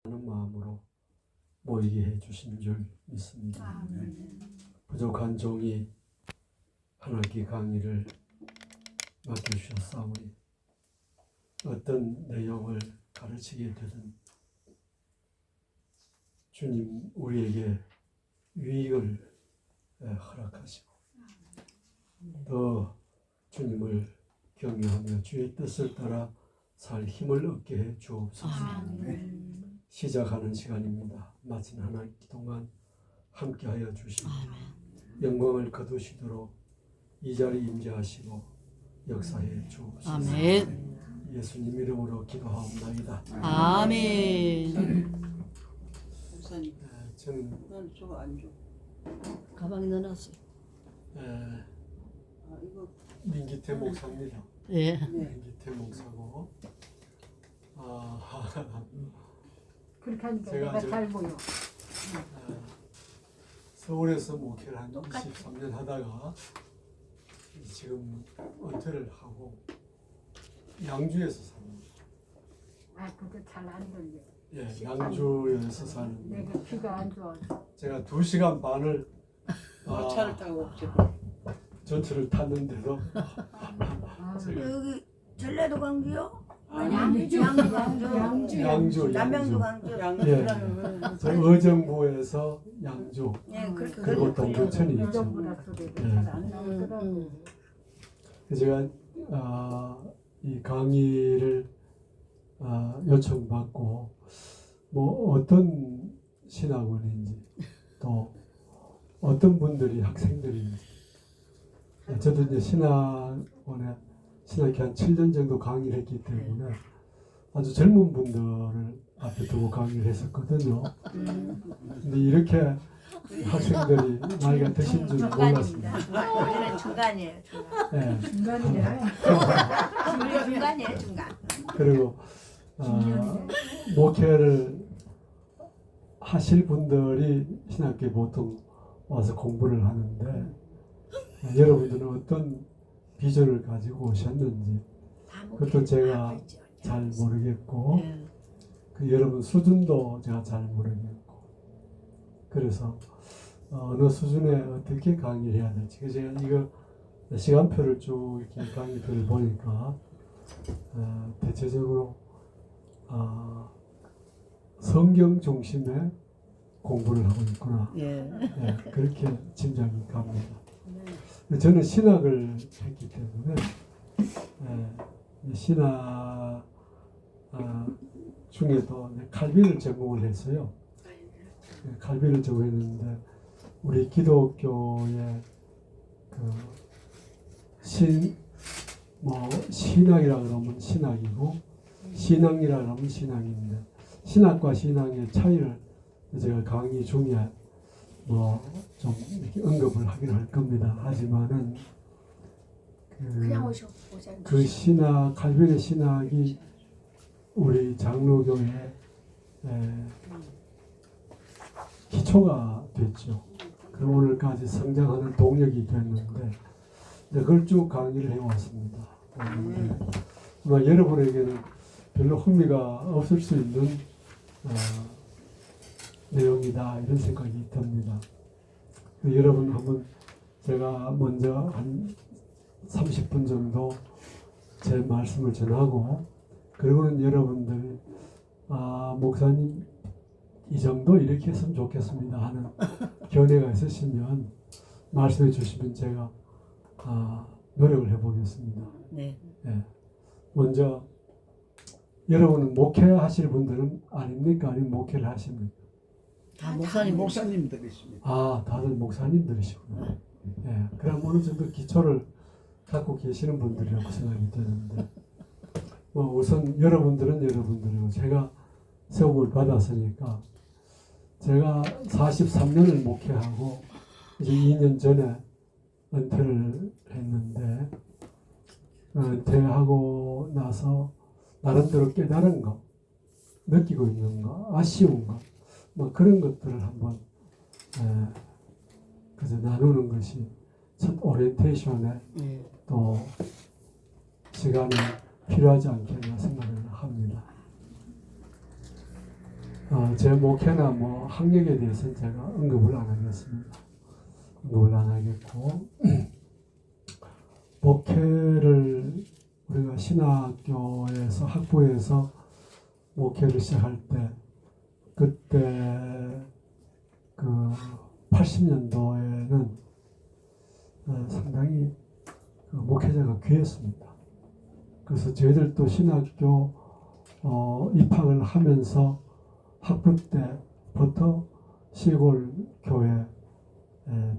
하는 마음으로 모이게 해주신 줄 믿습니다. 부족한 종이 한 학기 강의를 맡겨주셨사오니 어떤 내용을 가르치게 되든 주님 우리에게 유익을 허락하시고 더 주님을 경외하며 주의 뜻을 따라 살 힘을 얻게 해 주옵소서. 시작하는 시간입니다. 마친 한 학기 동안 함께하여 주시고 영광을 거두시도록 이 자리에 임재하시고 역사해 주옵소서. 아멘. 예수님 이름으로 기도하옵나이다. 아멘. 목사님, 저는 난 저거 안 줘. 가방에 넣어놨어요. 아 이거 민기태 목사입니다. 예. 네. 민기태 목사고 그렇게 하니까 제가 내가 저- 잘 보여. 서울에서 목회를 한 23년 하다가 지금 은퇴를 하고 양주에서 삽니다. 아, 그거 잘 안 들려. 예, 양주에서 사는 내가 귀가 안 좋아서. 제가 2시간 반을 차를 타고 전철을 탔는데도 아, 제가 여기 전라도 광주요? 양주, 양주 남양주 광주. 양주라는 저 의정부에서 양주 예, 그렇게 그리고 동두천이 있죠. 이정보다 소리가 예. 잘안 나오더라고. 제가 이 강의를 요청받고 뭐 어떤 신학원인지 또 어떤 분들이 학생들인지 저도 이제 신학원에 신학교 한 7년 정도 강의를 했기 때문에 아주 젊은 분들을 앞에 두고 강의를 했었거든요. 근데 이렇게 학생들이 나이가 드신 줄 몰랐습니다. 우리는 중간이에요, 중간. 예. 중간이네. 우리 중간이에요, 중간. 그리고 목회를 하실 분들이 신학교에 보통 와서 공부를 하는데 여러분들은 어떤 비전을 가지고 오셨는지 그것도 제가 잘 모르겠고 예. 그 여러분 수준도 제가 잘 모르겠고 그래서 어느 수준에 어떻게 강의를 해야 될지 그래서 제가 이거 시간표를 쭉 이렇게 강의표를 보니까 대체적으로 성경 중심의 공부를 하고 있구나. 예. 그렇게 짐작이 갑니다. 저는 신학을 했기 때문에 신학 중에도 칼빈을 전공을 했어요. 칼빈을 전공했는데 우리 기독교의 신학이라 그러면 신학이고 신앙이라 그러면 신앙인데 신학과 신앙의 차이를 제가 강의 중에 좀 이렇게 언급을 하긴 할 겁니다. 하지만은 그 신학 칼빈의 신학이 우리 장로교의 기초가 됐죠. 그리고 오늘까지 성장하는 동력이 됐는데 그걸 쭉 강의를 해왔습니다. 아마 여러분에게는 별로 흥미가 없을 수 있는 내용이다 이런 생각이 듭니다. 여러분 한번 제가 먼저 한 30분 정도 제 말씀을 전하고 그리고는 여러분들이 목사님 이 정도 이렇게 했으면 좋겠습니다 하는 견해가 있으시면 말씀해 주시면 제가 노력을 해보겠습니다. 네. 먼저 여러분은 목회하실 분들은 아닙니까? 아니면 목회를 하십니까? 다 목사님 목사님들이십니다. 다들 목사님들이시구나. 그럼 어느 정도 기초를 갖고 계시는 분들이라고 생각이 드는데 우선 여러분들은 여러분들이고 제가 세움을 받았으니까 제가 43년을 목회하고 이제 2년 전에 은퇴를 했는데 은퇴하고 나서 나름대로 깨달은 거, 느끼고 있는 거, 아쉬운 거, 그런 것들을 한번 그저 나누는 것이 첫 오리엔테이션에 또 시간이 필요하지 않겠나 생각을 합니다. 제 목회나 뭐 학력에 대해서는 제가 언급을 안 하겠습니다. 언급을 안 하겠고 목회를 우리가 신학교에서 학부에서 목회를 시작할 때 그때 그 80년도에는 상당히 그 목회자가 귀했습니다. 그래서 저희들도 신학교 입학을 하면서 학부 때부터 시골 교회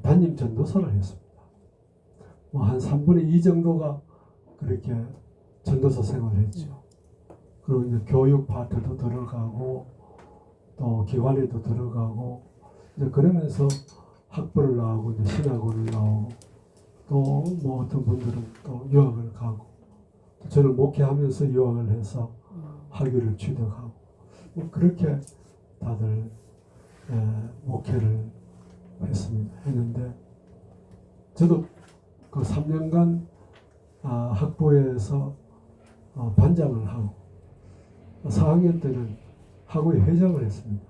담임 전도사를 했습니다. 뭐 한 3분의 2 정도가 그렇게 전도사 생활을 했죠. 그리고 이제 교육 파트도 들어가고 또 기관에도 들어가고 이제 그러면서 학부를 나오고 이제 신학원을 나오고 또 뭐 어떤 분들은 또 유학을 가고 저는 목회하면서 유학을 해서 학위를 취득하고 뭐 그렇게 다들 목회를 했는데 저도 그 3년간 학부에서 반장을 하고 4학년 때는 학우의 회장을 했습니다.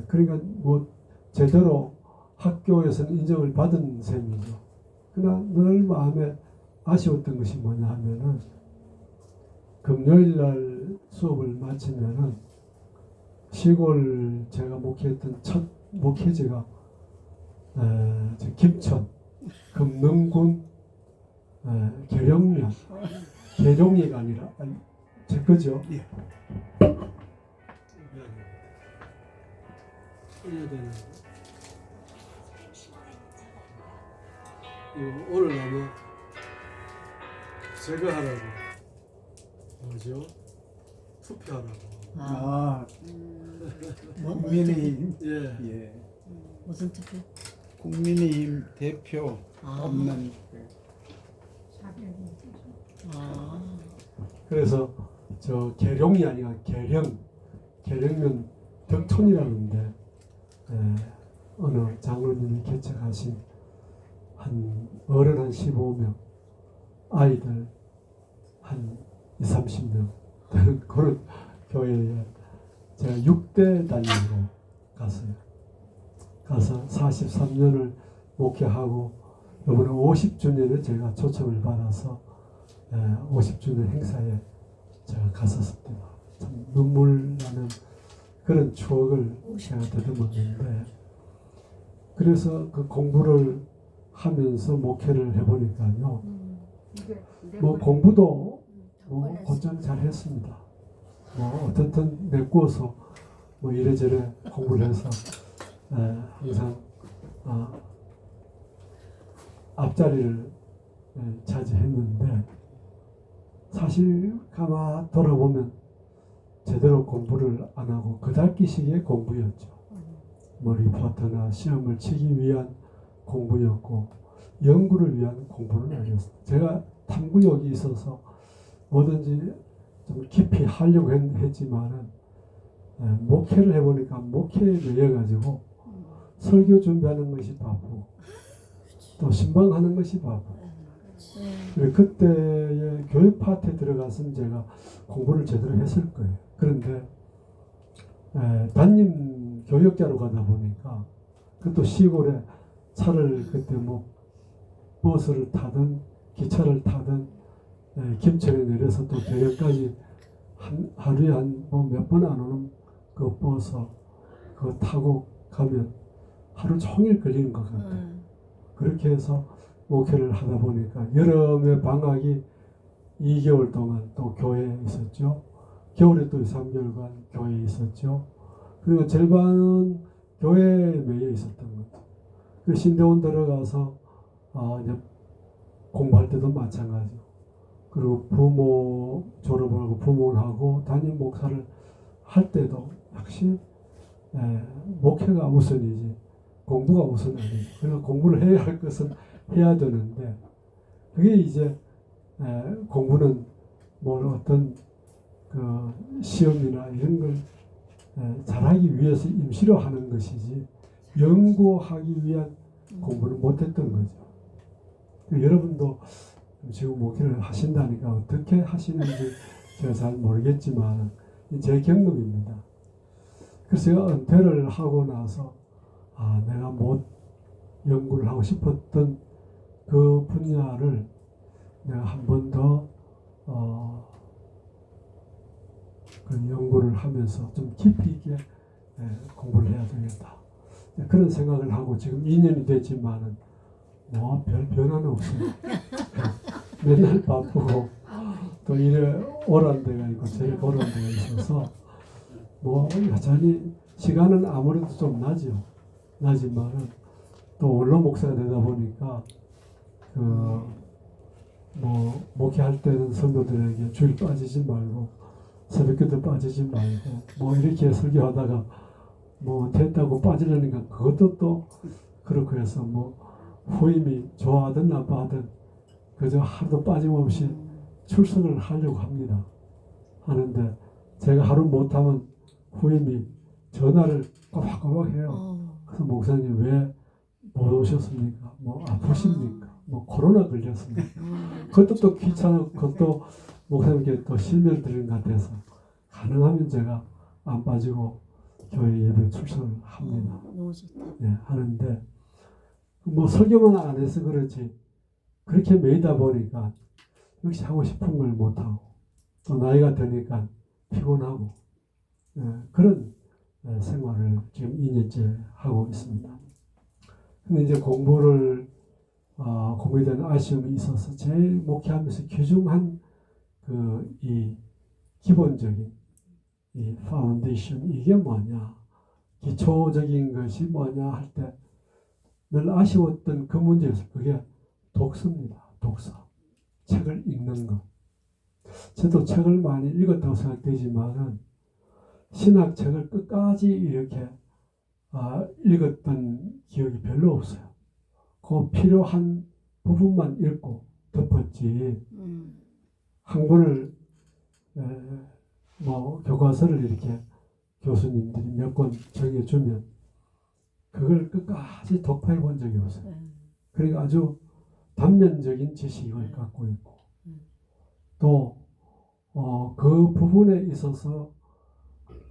그러니까 뭐 제대로 학교에서는 인정을 받은 셈이죠. 그러나 늘 마음에 아쉬웠던 것이 뭐냐 하면은 금요일 날 수업을 마치면은 시골 제가 목회했던 첫 목회지가 김천 금능군 계룡면 계룡이가 아니라 제 거죠. 예. 이거 오늘 아마 제가 하라고 뭐죠? 투표하라고. 아, 뭐, 국민의힘. 예. 예. 무슨 투표? 국민의힘 대표 아. 없는 아, 그래서 저 계룡이 아니라 계령면 덕촌이라는데 어느 장로님이 개척하신 한 어른 한 15명 아이들 한 20, 30명 되는 그런 교회에 제가 6대 단임으로 갔어요. 가서 43년을 목회하고 이번에 50주년에 제가 초청을 받아서 50주년 행사에 제가 갔었습니다. 참 눈물 나는 그런 추억을 제가 더듬었는데 그래서 그 공부를 하면서 목회를 해보니까요. 뭐 공부도 뭐 곧잘 잘했습니다. 뭐 어떻든 내꾸어서 뭐 이래저래 공부를 해서 항상 앞자리를 차지했는데 사실 가만 돌아보면 제대로 공부를 안 하고 그달기식의 공부였죠. 뭐 리포트나 시험을 치기 위한 공부였고 연구를 위한 공부는 아니었어요. 제가 탐구욕이 있어서 뭐든지 좀 깊이 하려고 했지만은 목회를 해보니까 목회에 매여가지고 설교 준비하는 것이 바쁘고 또 신방하는 것이 바쁘고 그때의 교육 파트에 들어갔으면 제가 공부를 제대로 했을 거예요. 그런데 담임 교역자로 가다 보니까 그것도 시골에 차를 그때 뭐 버스를 타든 기차를 타든 김천에 내려서 또 계역까지 하루에 한 뭐 몇 번 안 오는 그 버스 그거 타고 가면 하루 종일 걸리는 것 같아요. 그렇게 해서 목회를 하다 보니까 여름에 방학이 2개월 동안 또 교회에 있었죠. 겨울에 또 3개월간 교회에 있었죠. 그리고 절반은 교회에 매여 있었던 거죠. 그 신대원 들어가서 이제 공부할 때도 마찬가지고 그리고 부모 졸업을 하고 부모하고 담임 목사를 할 때도 역시 목회가 우선이지 공부가 우선 아니죠. 그래서 공부를 해야 할 것은 해야 되는데 그게 이제 공부는 뭘 어떤 그 시험이나 이런 걸 잘하기 위해서 임시로 하는 것이지 연구하기 위한 공부를 못했던 거죠. 여러분도 지금 목회를 하신다니까 어떻게 하시는지 제가 잘 모르겠지만 제 경험입니다. 그래서 제가 은퇴를 하고 나서 내가 못 연구를 하고 싶었던 그 분야를 내가 한 번 더 그 연구를 하면서 좀 깊이 있게 공부를 해야 되겠다. 그런 생각을 하고 지금 2년이 됐지만은 뭐 별 변화는 없어요. 맨날 바쁘고 또 이래 오란 데가 있고 저래 오란 데가 있어서 뭐 여전히 시간은 아무래도 좀 나지만은 또 원로 목사가 되다 보니까 그 뭐 목회할 때는 성도들에게 주일 빠지지 말고 새벽기도 빠지지 말고 뭐 이렇게 설교하다가 뭐 됐다고 빠지려니까 그것도 또 그렇고 해서 뭐 후임이 좋아하든 나빠하든 그저 하루도 빠짐없이 출석을 하려고 합니다. 하는데 제가 하루 못하면 후임이 전화를 꼬박꼬박 해요. 그래서 목사님 왜 못 오셨습니까? 뭐 아프십니까? 뭐 코로나 걸렸습니까? 그것도 또 귀찮고 그것도 목사님께 또 실명 드리는 것 같아서 가능하면 제가 안 빠지고 교회 예배 출석을 합니다. 너무 좋다. 네, 하는데 뭐 설교만 안 해서 그렇지 그렇게 매이다 보니까 역시 하고 싶은 걸 못하고 또 나이가 드니까 피곤하고 그런 생활을 지금 2년째 하고 있습니다. 근데 이제 공부에 대한 아쉬움이 있어서 제일 목회하면서 귀중한 이 기본적인 이 파운데이션 이게 뭐냐 기초적인 것이 뭐냐 할 때 늘 아쉬웠던 그 문제였어요. 그게 독서입니다. 독서. 책을 읽는 것. 저도 책을 많이 읽었다고 생각되지만은 신학책을 끝까지 이렇게 읽었던 기억이 별로 없어요. 그 필요한 부분만 읽고 덮었지. 한 권을 뭐 교과서를 이렇게 교수님들이 몇 권 정해주면 그걸 끝까지 독파해 본 적이 없어요. 그러니까 아주 단면적인 지식을 갖고 있고 또 그 부분에 있어서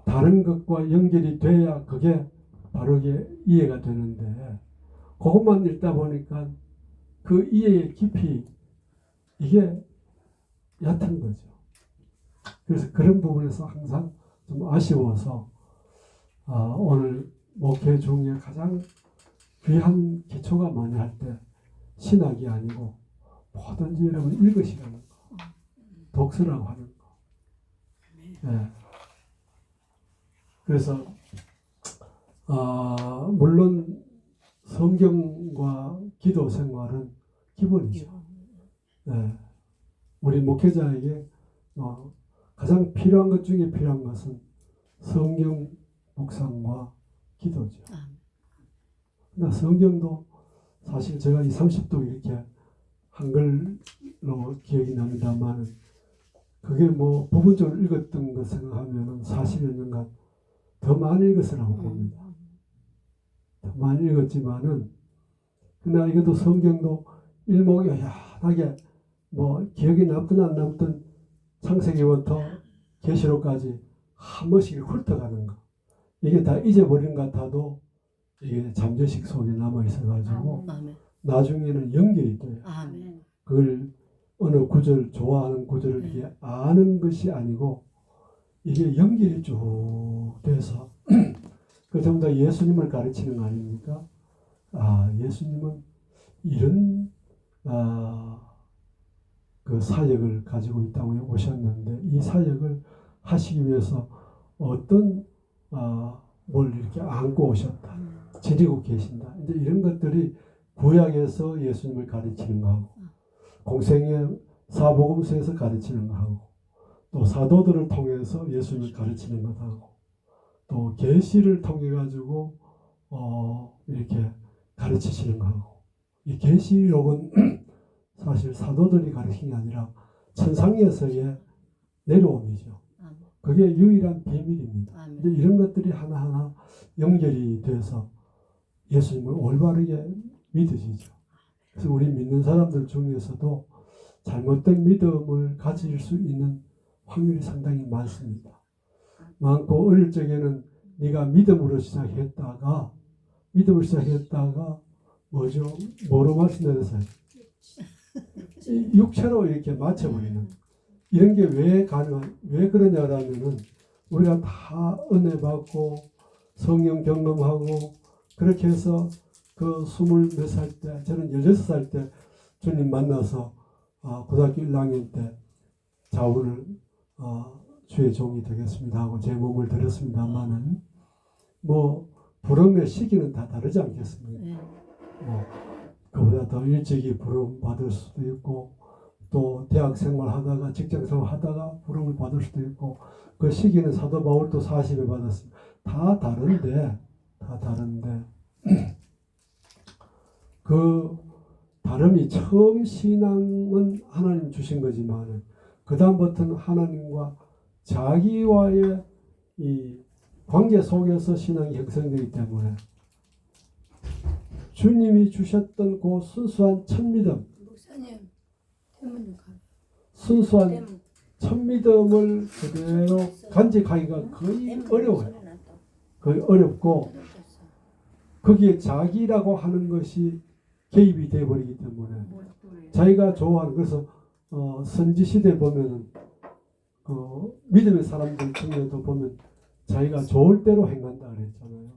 다른 것과 연결이 돼야 그게 바르게 이해가 되는데 그것만 읽다 보니까 그 이해의 깊이 이게 얕은 거죠. 그래서 그런 부분에서 항상 좀 아쉬워서 오늘 목회 중에 가장 귀한 기초가 뭐냐 할 때 신학이 아니고 뭐든지 여러분 읽으시라는 거, 독서라고 하는 거. 네. 그래서 물론 성경과 기도 생활은 기본이죠. 네. 우리 목회자에게 가장 필요한 것 중에 필요한 것은 성경 묵상과 기도죠. 그러나 성경도 사실 제가 30도 이렇게 한글로 기억이 납니다만 그게 뭐 부분적으로 읽었던 것 생각하면 40여 년간 더 많이 읽었으라고 봅니다. 더 많이 읽었지만은 그러나 이것도 성경도 일목요연하게 뭐 기억이 남든 안 남든 창세기부터 계시록까지 한 번씩 훑어가는 거. 이게 다 잊어버린 것 같아도 이게 잠재식 속에 남아 있어가지고 나중에는 연결이 돼요. 그걸 어느 구절 좋아하는 구절을 이렇게 아는 것이 아니고 이게 연결이 쭉 돼서 그 전부 다 예수님을 가르치는 거 아닙니까? 예수님은 이런 그 사역을 가지고 있다고 오셨는데 이 사역을 하시기 위해서 어떤 뭘 이렇게 안고 오셨다. 지니고 계신다. 이제 이런 것들이 구약에서 예수님을 가르치는 거하고 공생의 사복음서에서 가르치는 거하고 또 사도들을 통해서 예수님을 가르치는 것하고 또 계시를 통해 가지고 이렇게 가르치시는 거하고 이 계시록은 사실 사도들이 가르친 게 아니라 천상에서의 내려옴이죠. 그게 유일한 비밀입니다. 근데 이런 것들이 하나하나 연결이 돼서 예수님을 올바르게 믿으시죠. 그래서 우리 믿는 사람들 중에서도 잘못된 믿음을 가질 수 있는 확률이 상당히 많습니다. 많고 어릴 적에는 네가 믿음으로 시작했다가 뭐죠? 뭐로 말씀드렸어요? 육체로 이렇게 맞춰버리는 이런 게 왜 그러냐라면은 우리가 다 은혜 받고 성령 경험하고 그렇게 해서 그 20몇 살 때 저는 16살 때 주님 만나서 고등학교 1학년 때 자원을 주의 종이 되겠습니다 하고 제 몸을 드렸습니다만은 뭐 부름의 시기는 다 다르지 않겠습니까? 네. 뭐 그보다 더 일찍이 부름 받을 수도 있고 또 대학 생활 하다가 직장 생활 하다가 부름을 받을 수도 있고 그 시기는 사도 바울도 40에 받았습니다. 다 다른데 그 다름이 처음 신앙은 하나님 주신 거지만 그 다음부터는 하나님과 자기와의 이 관계 속에서 신앙이 형성되기 때문에 주님이 주셨던 그 순수한 첫믿음, 목사님 대문 가. 순수한 첫믿음을 그대로 간직하기가 거의 어려워요. 거의 어렵고 거기에 자기라고 하는 것이 개입이 되어버리기 때문에 자기가 좋아하는 그래서 선지 시대 보면은 믿음의 사람들 중에도 보면 자기가 좋을 대로 행한다 그랬잖아요.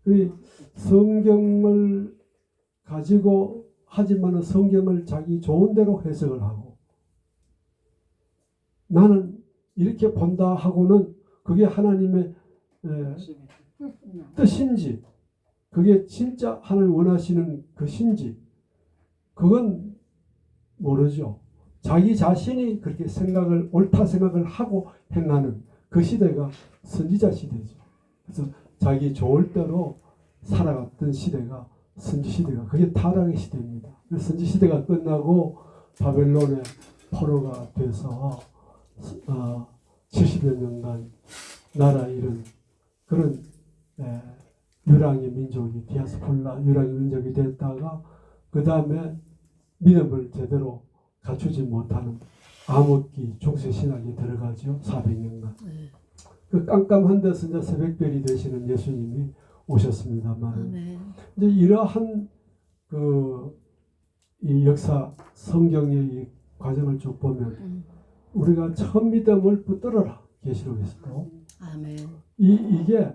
그 성경을 가지고 하지만은 성경을 자기 좋은 대로 해석을 하고 나는 이렇게 본다 하고는 그게 하나님의 뜻인지 그게 진짜 하나님 원하시는 것인지 그건 모르죠. 자기 자신이 그렇게 옳다 생각을 하고 행하는 그 시대가 선지자 시대죠. 그래서 자기 좋을 대로 살아갔던 시대가 선지 시대가 그게 타락의 시대입니다. 선지 시대가 끝나고 바벨론의 포로가 돼서 70여 년간 나라 잃은 그런 유랑의 민족이 디아스폴라 유랑의 민족이 됐다가 그 다음에 믿음을 제대로 갖추지 못하는 암흑기 중세신학에 들어가죠. 400년간. 그 깜깜한 데서 이제 새벽별이 되시는 예수님이 오셨습니다만 이제 이러한 이 역사 성경의 이 과정을 쭉 보면 우리가 처음 믿음을 붙들어라 계시록에서도 아멘. 이게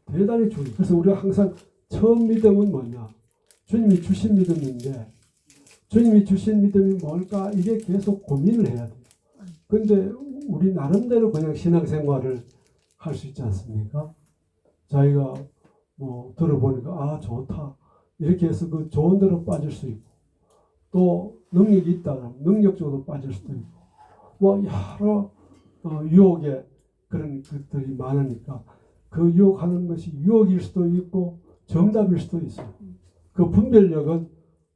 대단히 중요해요. 그래서 우리가 항상 처음 믿음은 뭐냐? 주님이 주신 믿음인데 주님이 주신 믿음이 뭘까? 이게 계속 고민을 해야 돼요. 근데 우리 나름대로 그냥 신앙생활을 할 수 있지 않습니까? 자기가 뭐 들어보니까 좋다 이렇게 해서 그 좋은 대로 빠질 수 있고 또 능력이 있다 능력적으로 빠질 수도 있고 뭐 여러 유혹의 그런 것들이 많으니까 그 유혹하는 것이 유혹일 수도 있고 정답일 수도 있어요. 그 분별력은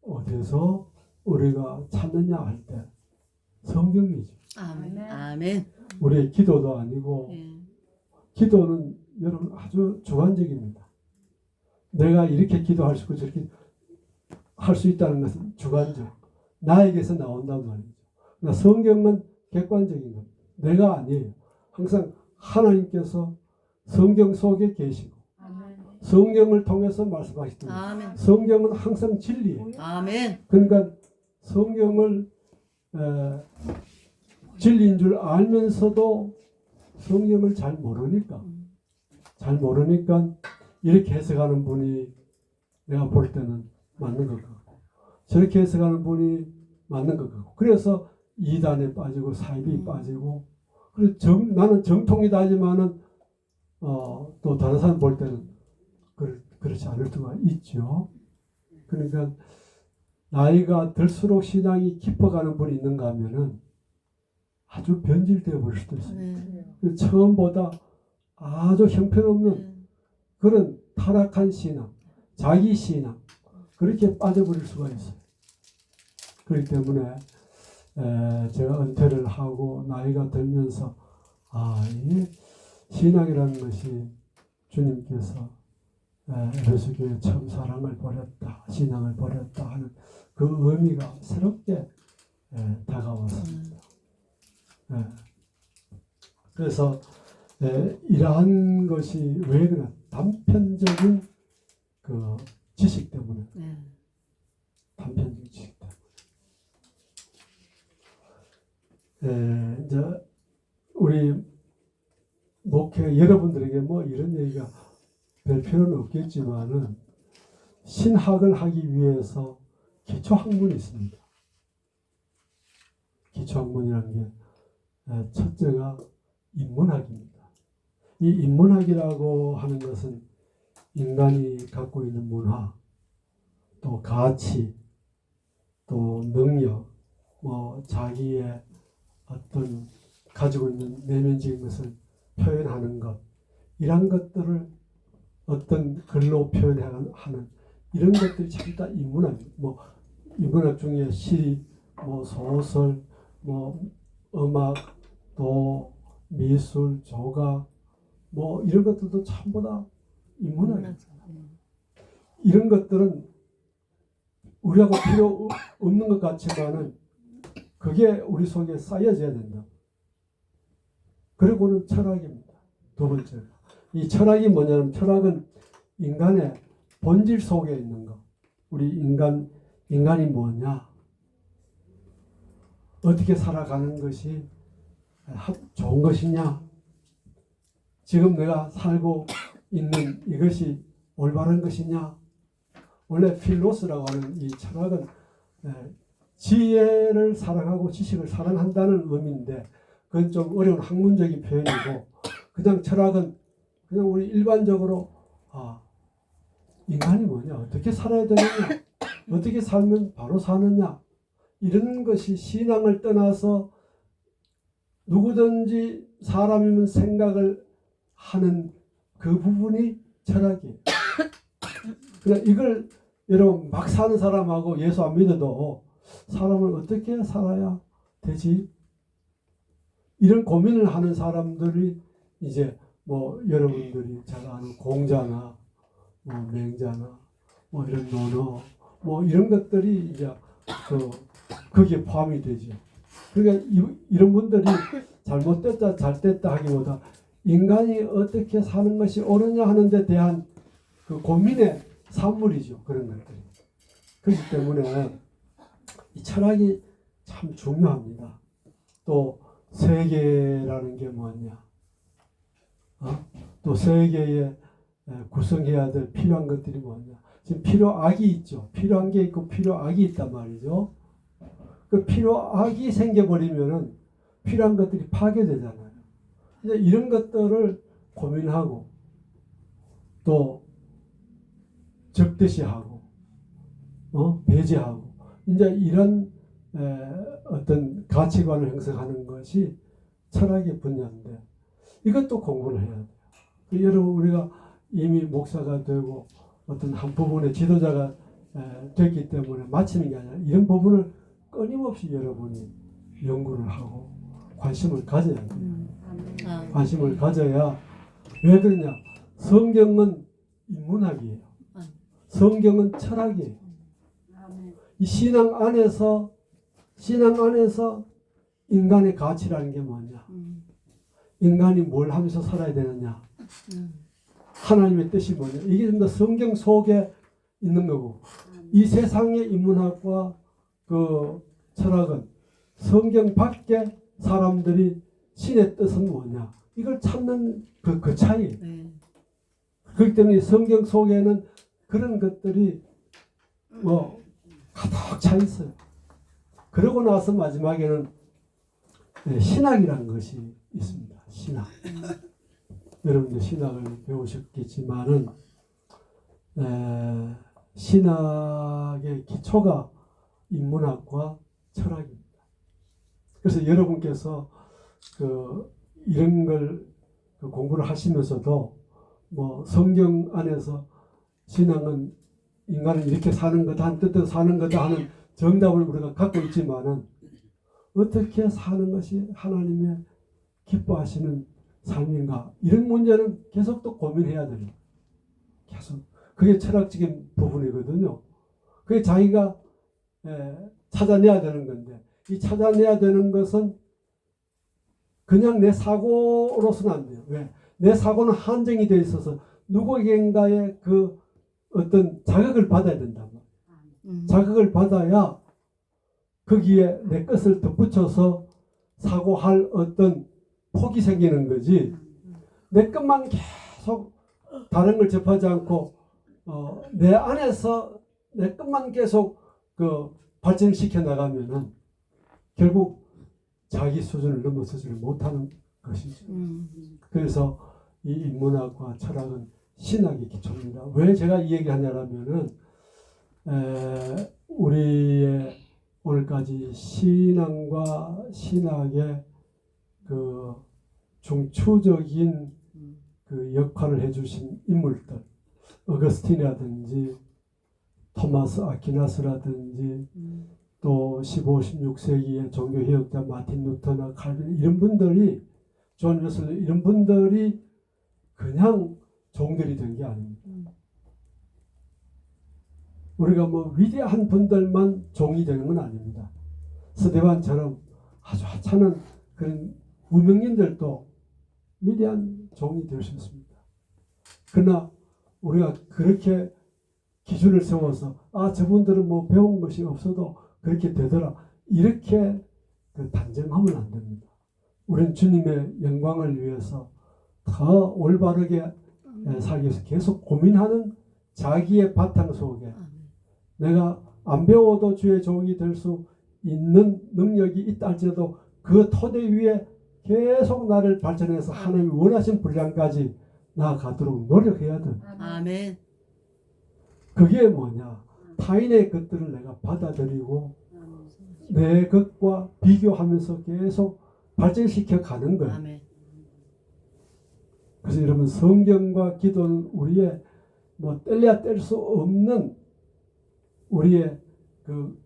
어디서 우리가 찾느냐 할 때 성경이죠. 아멘. 아멘. 우리의 기도도 아니고 기도는 여러분 아주 주관적입니다. 내가 이렇게 기도할 수 있고 저렇게 할 수 있다는 것은 주관적. 나에게서 나온단 말이죠. 그러나 성경은 객관적인 겁니다. 내가 아니에요. 항상 하나님께서 성경 속에 계시고 성경을 통해서 말씀하시던 성경은 항상 진리예요. 아멘. 그러니까 성경을 진리인 줄 알면서도 성경을 잘 모르니까 이렇게 해석하는 분이 내가 볼 때는 맞는 것 같고 저렇게 해석하는 분이 맞는 것 같고 그래서 이단에 빠지고 사입이 빠지고 그래서 나는 정통이다 하지만은 또 다른 사람 볼 때는 그렇지 않을 수가 있죠. 그러니까 나이가 들수록 신앙이 깊어가는 분이 있는가 하면은 아주 변질되어 버릴 수도 있습니다. 처음보다 아주 형편없는 그런 타락한 신앙, 자기 신앙 그렇게 빠져버릴 수가 있어요. 그렇기 때문에 제가 은퇴를 하고 나이가 들면서 이 신앙이라는 것이 주님께서 에베소교회 처음 사랑을 버렸다, 신앙을 버렸다 하는 그 의미가 새롭게 다가왔습니다. 그래서 이러한 것이 왜 그래? 단편적인 그 지식 때문에. 네. 단편적인 지식 때문에. 이제 우리 목회 여러분들에게 뭐 이런 얘기가 별 필요는 없겠지만은 신학을 하기 위해서 기초학문이 있습니다. 기초학문이라는 게 첫째가 인문학입니다. 이 인문학이라고 하는 것은 인간이 갖고 있는 문화, 또 가치, 또 능력, 뭐 자기의 어떤 가지고 있는 내면적인 것을 표현하는 것, 이런 것들을 어떤 글로 표현하는 이런 것들이 전부 다 인문학입니다. 뭐 인문학 중에 시, 뭐 소설, 뭐 음악, 또 미술, 조각, 뭐 이런 것들도 전부 다 인문학입니다. 이런 것들은 우리하고 필요 없는 것 같지만은 그게 우리 속에 쌓여져야 된다. 그리고는 철학입니다. 두 번째. 이 철학이 뭐냐면 철학은 인간의 본질 속에 있는 것. 우리 인간이 뭐냐? 어떻게 살아가는 것이 좋은 것이냐? 지금 내가 살고 있는 이것이 올바른 것이냐? 원래 필로스라고 하는 이 철학은 지혜를 사랑하고 지식을 사랑한다는 의미인데 그건 좀 어려운 학문적인 표현이고 그냥 철학은 그냥 우리 일반적으로 인간이 뭐냐? 어떻게 살아야 되느냐? 어떻게 살면 바로 사느냐? 이런 것이 신앙을 떠나서 누구든지 사람이면 생각을 하는 그 부분이 철학이에요. 그러니까 이걸 여러분 막 사는 사람하고 예수 안 믿어도 사람을 어떻게 살아야 되지? 이런 고민을 하는 사람들이 이제 뭐 여러분들이 잘 아는 공자나 뭐 맹자나 뭐 이런 논어 뭐 이런 것들이 이제 거기에 포함이 되죠. 그러니까 이런 분들이 잘못됐다 잘됐다 하기보다 인간이 어떻게 사는 것이 옳으냐 하는 데 대한 그 고민의 산물이죠. 그런 것들이. 그렇기 때문에 이 철학이 참 중요합니다. 또 세계라는 게 뭐냐? 또 세계에 구성해야 될 필요한 것들이 뭐냐? 지금 필요악이 있죠. 필요한 게 있고 필요악이 있단 말이죠. 그 필요악이 생겨버리면은 필요한 것들이 파괴되잖아요. 이제 이런 것들을 고민하고 또 적대시하고 배제하고 이제 이런 어떤 가치관을 형성하는 것이 철학의 분야인데 이것도 공부를 해야 돼요. 여러분 우리가 이미 목사가 되고 어떤 한 부분의 지도자가 됐기 때문에 마치는 게 아니라 이런 부분을 끊임없이 여러분이 연구를 하고 관심을 가져야 돼요. 관심을 가져야 왜 그러냐? 성경은 인문학이에요. 성경은 철학이에요. 이 신앙 안에서 인간의 가치라는 게 뭐냐? 인간이 뭘 하면서 살아야 되느냐? 하나님의 뜻이 뭐냐? 이게 좀 더 성경 속에 있는 거고 이 세상의 인문학과 그 철학은 성경 밖에 사람들이 신의 뜻은 뭐냐? 이걸 찾는 그 차이. 그렇기 때문에 성경 속에는 그런 것들이 뭐 가득 차 있어요. 그러고 나서 마지막에는 신학이라는 것이 있습니다. 신학. 여러분들 신학을 배우셨겠지만은 신학의 기초가 인문학과 철학입니다. 그래서 여러분께서 이런 걸 공부를 하시면서도 뭐 성경 안에서 신앙은 인간은 이렇게 사는 거다 한 뜻대로 사는 거다 하는 정답을 우리가 갖고 있지만은 어떻게 사는 것이 하나님의 기뻐하시는 삶인가 이런 문제는 계속 또 고민해야 돼요. 계속 그게 철학적인 부분이거든요. 그게 자기가 찾아내야 되는 건데 이 찾아내야 되는 것은 그냥 내 사고로서는 안 돼요. 왜? 내 사고는 한정이 되어 있어서 누구에게인가의 그 어떤 자극을 받아야 된단 말이에요. 자극을 받아야 거기에 내 것을 덧붙여서 사고할 어떤 폭이 생기는 거지. 내 것만 계속 다른 걸 접하지 않고 내 안에서 내 것만 계속 그 발전시켜 나가면은 결국 자기 수준을 넘어서지를 못하는 것이죠. 그래서 이 인문학과 철학은 신학의 기초입니다. 왜 제가 이 얘기하냐면은 우리의 오늘까지 신앙과 신학의 그 중추적인 그 역할을 해주신 인물들, 어거스틴이라든지 토마스 아퀴나스라든지 또 15, 16세기의 종교개혁자 마틴 루터나 칼빈 이런 분들이 존 웨슬리 이런 분들이 그냥 종들이 된 게 아닙니다. 우리가 뭐 위대한 분들만 종이 되는 건 아닙니다. 스데반처럼 아주 하찮은 그런 무명인들도 위대한 종이 될 수 있습니다. 그러나 우리가 그렇게 기준을 세워서 저분들은 뭐 배운 것이 없어도 그렇게 되더라 이렇게 단정하면 안 됩니다. 우리는 주님의 영광을 위해서 더 올바르게 살기 위해서 계속 고민하는 자기의 바탕 속에 내가 안 배워도 주의 종이 될 수 있는 능력이 있다 할지라도 그 토대 위에 계속 나를 발전해서 하나님이 원하신 분량까지 나아가도록 노력해야 돼. 아멘. 그게 뭐냐? 타인의 것들을 내가 받아들이고 내 것과 비교하면서 계속 발전시켜 가는 거예요. 아멘. 그래서 여러분 성경과 기도는 우리의 뭐 뗄래야 뗄 수 없는 우리의 그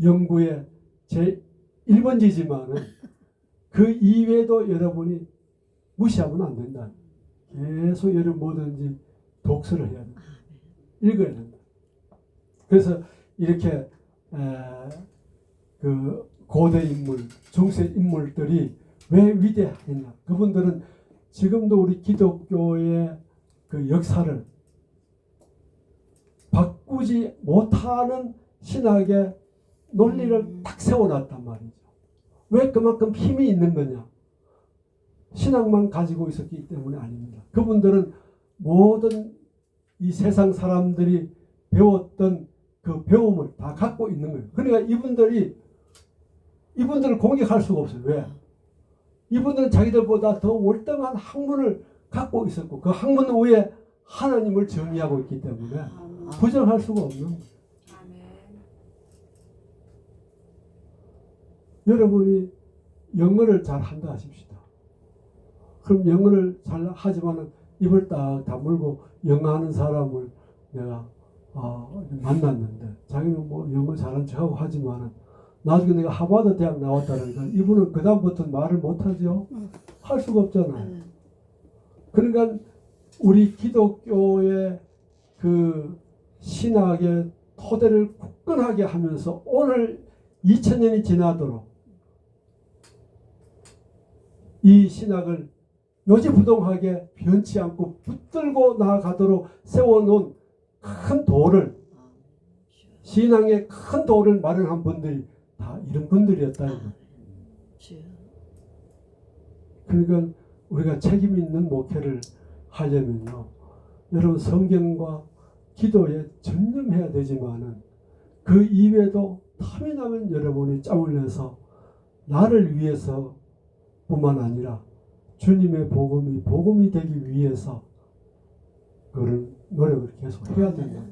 연구의 제 1번지지만은 그 이외에도 여러분이 무시하면 안 된다. 계속 여러분 뭐든지 독서를 해야 된다. 읽어야 된다. 그래서 이렇게 그 고대 인물, 중세 인물들이 왜 위대했냐? 그분들은 지금도 우리 기독교의 그 역사를 바꾸지 못하는 신학의 논리를 딱 세워놨단 말이죠. 왜 그만큼 힘이 있는 거냐? 신학만 가지고 있었기 때문에 아닙니다. 그분들은 모든 이 세상 사람들이 배웠던 그 배움을 다 갖고 있는 거예요. 그러니까 이분들을 공격할 수가 없어요. 왜? 이분들은 자기들보다 더 월등한 학문을 갖고 있었고 그 학문 위에 하나님을 정의하고 있기 때문에 부정할 수가 없는 거예요. 여러분이 영어를 잘 한다 하십시다. 그럼 영어를 잘 하지만 입을 딱 다물고 영어 하는 사람을 내가 만났는데 자기는 뭐 영어 잘한 척하고 하지만 나중에 내가 하버드 대학 나왔다니까 이분은 그 다음부터 말을 못하죠. 할 수가 없잖아요. 그러니까 우리 기독교의 그 신학의 토대를 굳건하게 하면서 오늘 2000년이 지나도록 이 신학을 요지부동하게 변치 않고 붙들고 나아가도록 세워놓은 큰 돌을 신앙의 큰 돌을 마련한 분들이 다 이런 분들이었다. 그러니까 우리가 책임 있는 목회를 하려면요, 여러분 성경과 기도에 전념해야 되지만은 그 이외에도 탐이 나면 여러분이 짬을 내서 나를 위해서 뿐만 아니라 주님의 복음이 되기 위해서 그런 노력을 계속 해야 된다.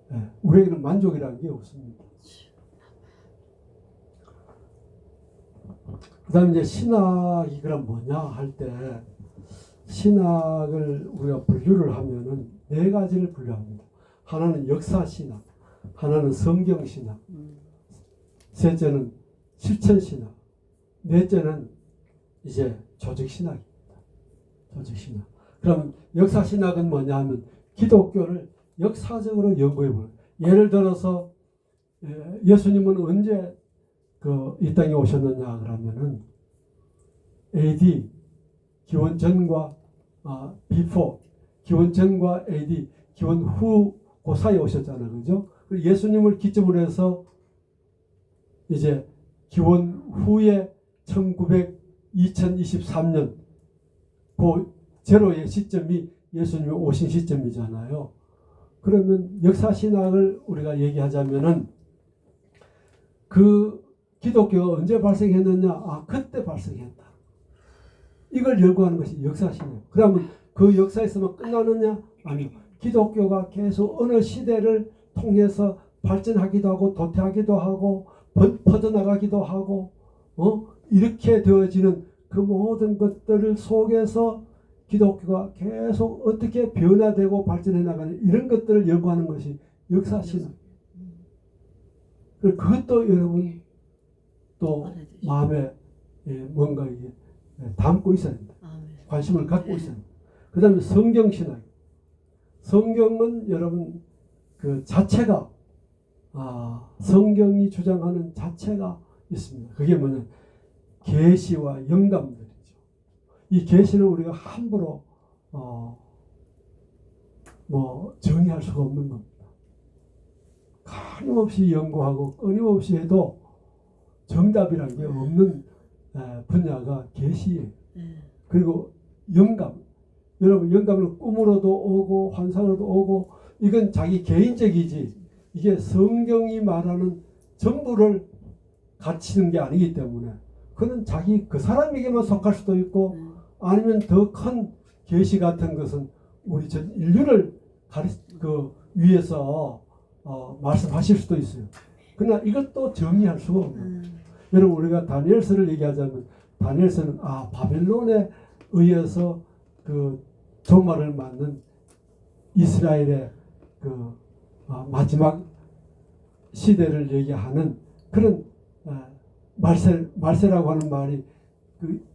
네, 우리에게는 만족이라는 게 없습니다. 그 다음에 이제 신학이 그럼 뭐냐 할 때 신학을 우리가 분류를 하면은 네 가지를 분류합니다. 하나는 역사신학, 하나는 성경신학, 셋째는 실천신학, 넷째는 이제 조직신학입니다. 조직신학. 그럼 역사신학은 뭐냐 하면 기독교를 역사적으로 연구해보는. 예를 들어서 예수님은 언제 이 땅에 오셨느냐 그러면은 AD 기원 전과 before 기원 전과 AD 기원 후 그 사이에 오셨잖아요. 그죠? 예수님을 기점으로 해서 이제 기원 후에 2023년 그 제로의 시점이 예수님이 오신 시점이잖아요. 그러면 역사신학을 우리가 얘기하자면은 그 기독교가 언제 발생했느냐? 그때 발생했다. 이걸 연구하는 것이 역사신학. 그러면 그 역사에서만 끝나느냐? 아니요. 기독교가 계속 어느 시대를 통해서 발전하기도 하고 도태하기도 하고 퍼져나가기도 하고 이렇게 되어지는 그 모든 것들을 속에서 기독교가 계속 어떻게 변화되고 발전해 나가는 이런 것들을 연구하는 것이 역사신학. 그것도 여러분 또 마음에 뭔가 이게 담고 있어야 된다. 관심을 갖고 있어야 된다. 그 다음에 성경신학. 성경은 여러분 그 자체가 성경이 주장하는 자체가 있습니다. 그게 뭐냐? 계시와 영감들이죠. 이 계시는 우리가 함부로 정의할 수가 없는 겁니다. 끊임없이 연구하고 끊임없이 해도 정답이라는 게 없는 분야가 계시예요. 그리고 영감. 여러분 영감은 꿈으로도 오고 환상으로도 오고 이건 자기 개인적이지 이게 성경이 말하는 전부를 갖추는 게 아니기 때문에 그는 자기 그 사람에게만 속할 수도 있고 아니면 더 큰 계시 같은 것은 우리 전 인류를 위해서 말씀하실 수도 있어요. 그러나 이것도 정의할 수가 없는. 여러분 우리가 다니엘서를 얘기하자면 다니엘서는 바벨론에 의해서 그 종말을 맞는 이스라엘의 그 마지막 시대를 얘기하는 그런 말세라고 하는 말이 그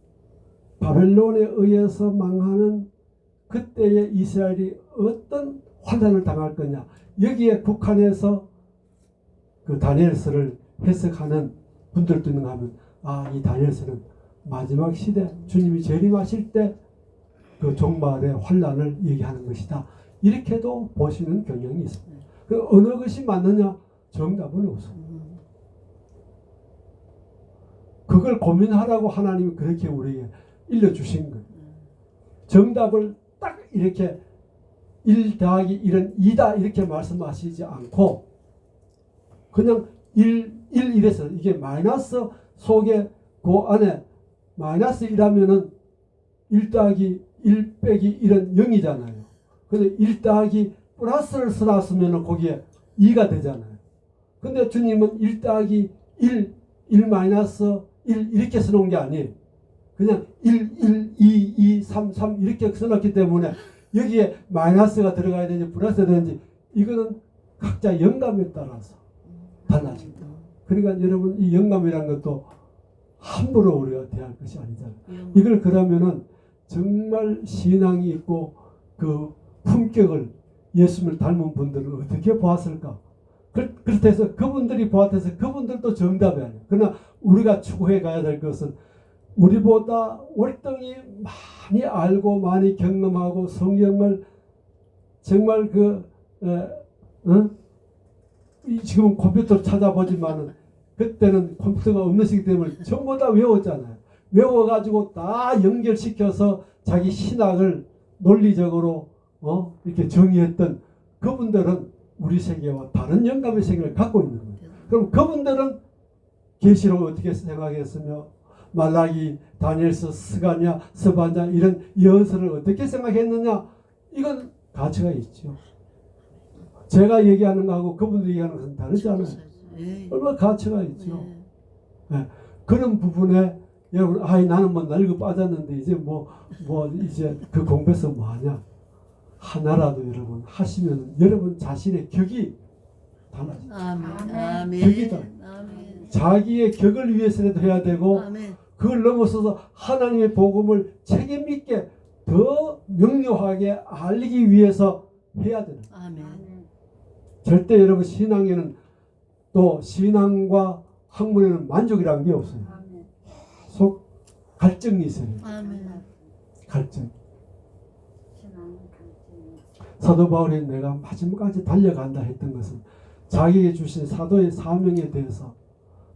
바벨론에 의해서 망하는 그때의 이스라엘이 어떤 환난을 당할 거냐 여기에 국한해서 그 다니엘서를 해석하는 분들도 있는가 하면 이 다니엘서는 마지막 시대 주님이 재림하실 때 그 종말의 환난을 얘기하는 것이다. 이렇게도 보시는 경향이 있습니다. 그 어느 것이 맞느냐? 정답은 없습니다. 그걸 고민하라고 하나님이 그렇게 우리에게 일러주신 거예요. 정답을 딱 이렇게 1 더하기 1은 2다 이렇게 말씀하시지 않고 그냥 1 이래서 이게 마이너스 속에 그 안에 마이너스 1하면은 1 더하기 1 빼기 1은 0이잖아요. 근데 1 더하기 플러스를 써놨으면 거기에 2가 되잖아요. 근데 주님은 1 더하기 1 마이너스 1 이렇게 써놓은 게 아니에요. 그냥 1, 2, 3 이렇게 써놨기 때문에 여기에 마이너스가 들어가야 되는지 플러스가 되는지 이거는 각자 영감에 따라서 달라집니다. 그러니까 여러분 이 영감이라는 것도 함부로 우리가 대할 것이 아니잖아요. 이걸 그러면은 정말 신앙이 있고 그 품격을 예수님을 닮은 분들은 어떻게 보았을까? 그렇다 해서 그분들이 보았다해서 그분들도 정답이 아니에요. 그러나 우리가 추구해 가야 될 것은 우리보다 월등히 많이 알고 많이 경험하고 성경을 정말 지금은 컴퓨터로 찾아보지만은 그때는 컴퓨터가 없는 시기 때문에 전부 다 외웠잖아요. 외워가지고 다 연결시켜서 자기 신학을 논리적으로 이렇게 정의했던 그분들은 우리 세계와 다른 영감의 세계를 갖고 있는 거예요. 그럼 그분들은 계시록을 어떻게 생각했으며 말라기, 다니엘서, 스가랴, 스바냐 이런 예언서를 어떻게 생각했느냐 이건 가치가 있죠. 제가 얘기하는 거하고 그분들이 얘기하는 것은 다르잖아요. 얼마나 가치가 있죠. 네. 그런 부분에 여러분 나는 뭐 늙어 빠졌는데 이제 이제 그 공부해서 뭐 하냐 하나라도 여러분 하시면 여러분 자신의 격이 달라져요. 아멘. 격이 달라요. 아멘. 자기의 격을 위해서라도 해야 되고 아멘. 그걸 넘어서서 하나님의 복음을 책임 있게 더 명료하게 알리기 위해서 해야 되는 거예요. 아멘. 절대 여러분 신앙에는 또 신앙과 학문에는 만족이라는 게 없어요. 계속 갈증이 있어요. 아멘. 갈증. 신앙 갈증이 사도 바울이 내가 마지막까지 달려간다 했던 것은 자기에게 주신 사도의 사명에 대해서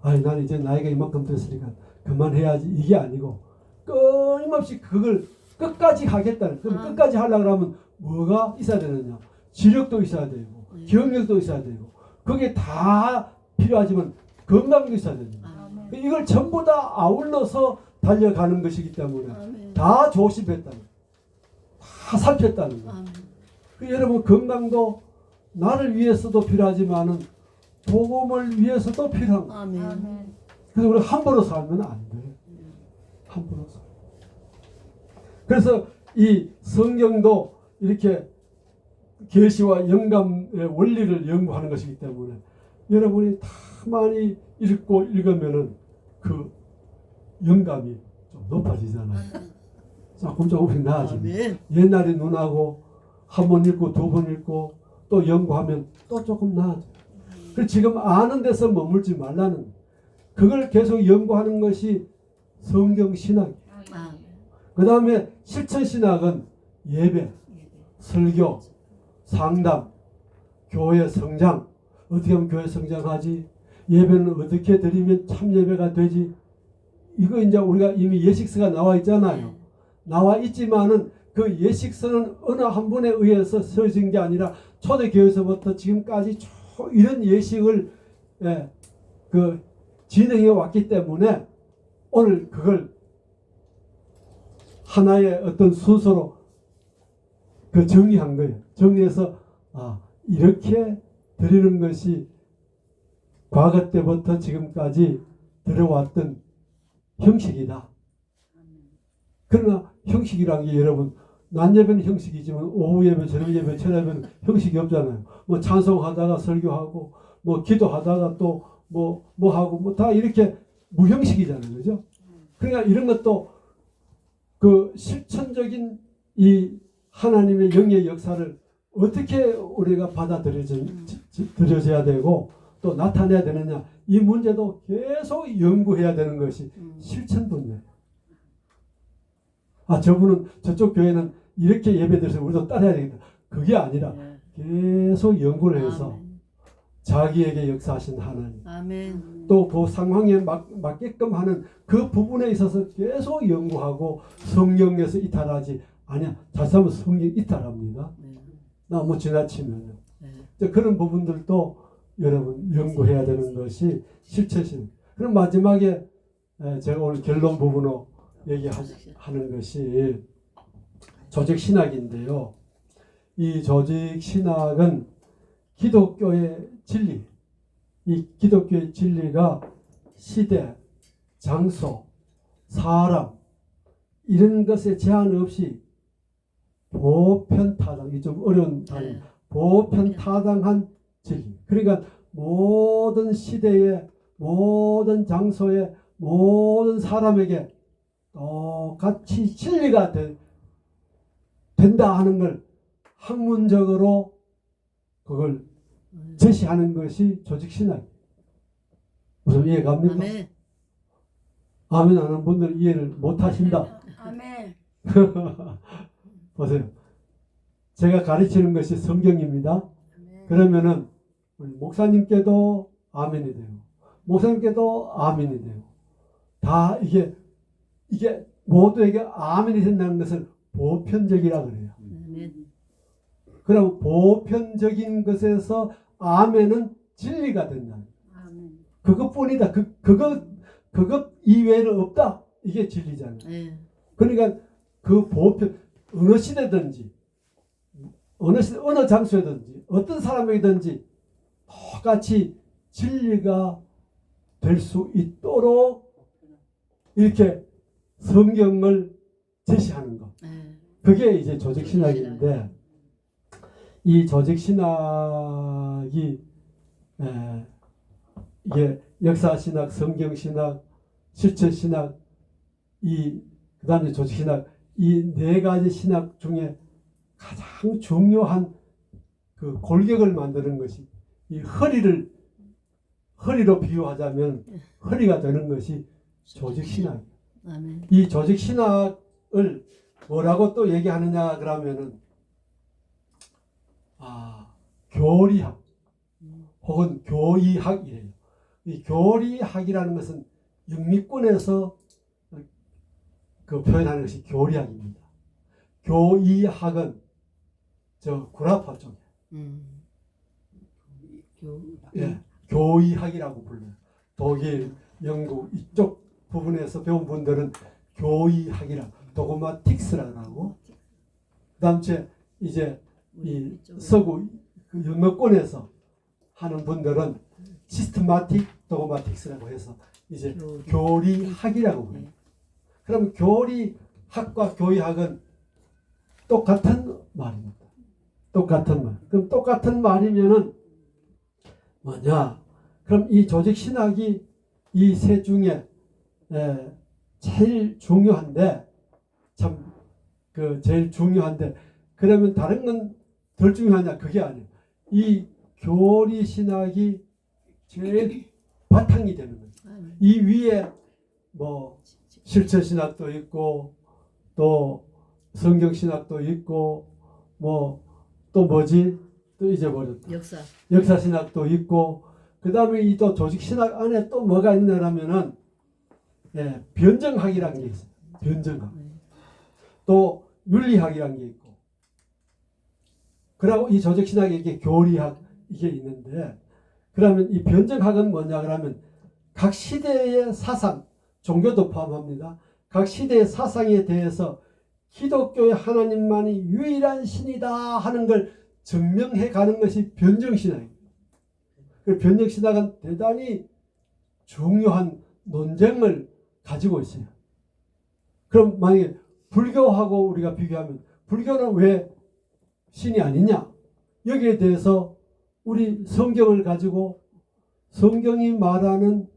아니 난 이제 나이가 이만큼 됐으니까 그만해야지 이게 아니고 끊임없이 그걸 끝까지 하겠다는 그럼 끝까지 하려고 하면 뭐가 있어야 되느냐 지력도 있어야 되고 기억력도 있어야 되고 그게 다 필요하지만 건강도 있어야 됩니다. 아멘. 이걸 전부 다 아울러서 달려가는 것이기 때문에 아멘. 다 조심했다는 거예요. 다 살폈다는 거예요. 아멘. 그 여러분 건강도 나를 위해서도 필요하지만은 복음을 위해서도 필요한 거예요. 아멘. 아멘. 그래서 우리 함부로 살면 안 돼요. 함부로 살. 그래서 이 성경도 이렇게 계시와 영감의 원리를 연구하는 것이기 때문에 여러분이 다 많이 읽고 읽으면은 그 영감이 좀 높아지잖아요. 조금씩 나아집니다. 아멘. 옛날에 눈하고 한 번 읽고 두 번 읽고 또 연구하면 또 조금 나아져요. 그래서 지금 아는 데서 머물지 말라는 거예요. 그걸 계속 연구하는 것이 성경 신학이에요. 아멘. 그 다음에 실천 신학은 예배, 설교, 상담, 교회 성장. 어떻게 하면 교회 성장하지? 예배는 어떻게 드리면 참 예배가 되지? 이거 이제 우리가 이미 예식서가 나와 있잖아요. 나와 있지만은 그 예식서는 어느 한 분에 의해서 써진 게 아니라 초대교회에서부터 지금까지 쭉 이런 예식을 진행해 왔기 때문에 오늘 그걸 하나의 어떤 순서로 정리한 거예요. 정리해서 이렇게 드리는 것이 과거 때부터 지금까지 들어왔던 형식이다. 그러나 형식이란 게 여러분 낮 예배는 형식이지만 오후 예배, 저녁 예배, 저녁 예배는 형식이 없잖아요. 뭐 찬송하다가 설교하고 뭐 기도하다가 또 뭐 하고 뭐 다 이렇게 무형식이잖아요. 그죠? 그러니까 이런 것도 그 실천적인 이 하나님의 영의 역사를 어떻게 우리가 받아들여져야 되고 또 나타내야 되느냐 이 문제도 계속 연구해야 되는 것이 실천 분야예요. 저분은 저쪽 교회는 이렇게 예배드려서 우리도 따라야 되겠다. 그게 아니라 계속 연구를 해서 자기에게 역사하신 하나님 아멘. 또 그 상황에 맞게끔 하는 그 부분에 있어서 계속 연구하고 성경에서 이탈하지 아니야. 잘하면 성경 이탈합니다. 너무 지나치면 그런 부분들도 여러분 연구해야 되는 것이 실천심. 그럼 마지막에 제가 오늘 결론 부분으로 얘기하는 것이 조직 신학인데요. 이 조직 신학은 기독교의 진리, 이 기독교의 진리가 시대, 장소, 사람 이런 것에 제한 없이 보편타당, 이 좀 어려운 단어, 보편타당한 진리. 그러니까 모든 시대에, 모든 장소에, 모든 사람에게 똑같이 진리가 된다 하는 걸 학문적으로 그걸 제시하는 것이 조직신학이에요. 무슨 이해가 갑니까? 아멘. 아멘 하는 분들은 이해를 못 하신다. 아멘. 보세요. 제가 가르치는 것이 성경입니다. 그러면은 우리 목사님께도 아멘이 되고 목사님께도 아멘이 되고 다 이게 모두에게 아멘이 된다는 것을 보편적이라 그래요. 아멘. 그럼 보편적인 것에서 아멘은 진리가 된다. 아멘. 그것뿐이다. 그것 이외에는 없다. 이게 진리잖아요. 그러니까 그 보편 어느 시대든지 어느 장소에든지 어떤 사람에게든지 똑같이 진리가 될 수 있도록 이렇게 성경을 제시하는 것. 그게 이제 조직신학인데 이 조직신학이 이게 역사신학, 성경신학, 실천신학, 그 다음에 조직신학 이 네 가지 신학 중에 가장 중요한 그 골격을 만드는 것이 이 허리로 비유하자면 허리가 되는 것이 조직신학이에요. 아멘. 이 조직 신학을 뭐라고 또 얘기하느냐 그러면은 교리학 혹은 교의학이래요. 이 교리학이라는 것은 영미권에서 그 표현하는 것이 교리학입니다. 교의학은 저 구라파 쪽에 예, 교의학이라고 불러요. 독일, 영국 이쪽 부분에서 배운 분들은 교의학이라 도그마틱스라고 하고, 그다음 이제 이 서구 그 영어권에서 하는 분들은 시스테마틱 도그마틱스라고 해서 이제 교리학이라고 불러요. 그럼 교리학과 교의학은 똑같은 말입니다. 똑같은 말. 그럼 똑같은 말이면은 뭐냐? 그럼 이 조직 신학이 이 세 중에 제일 중요한데, 참 그 제일 중요한데, 그러면 다른 건 덜 중요하냐? 그게 아니에요. 이 교리 신학이 제일 바탕이 되는 거예요. 이 위에 뭐 실천 신학도 있고 또 성경 신학도 있고 뭐 또 뭐지? 또 잊어버렸다. 역사 신학도 있고, 그 다음에 이 또 조직 신학 안에 또 뭐가 있냐면은 변정학이라는 게 있어요. 변정학. 또 윤리학이라는 게 있고. 그리고 이 조직 신학에 이게 교리학 이게 있는데, 그러면 이 변정학은 뭐냐 그러면 각 시대의 사상, 종교도 포함합니다. 각 시대의 사상에 대해서 기독교의 하나님만이 유일한 신이다 하는 걸 증명해 가는 것이 변정신학입니다. 변정신학은 대단히 중요한 논쟁을 가지고 있어요. 그럼 만약에 불교하고 우리가 비교하면 불교는 왜 신이 아니냐? 여기에 대해서 우리 성경을 가지고 성경이 말하는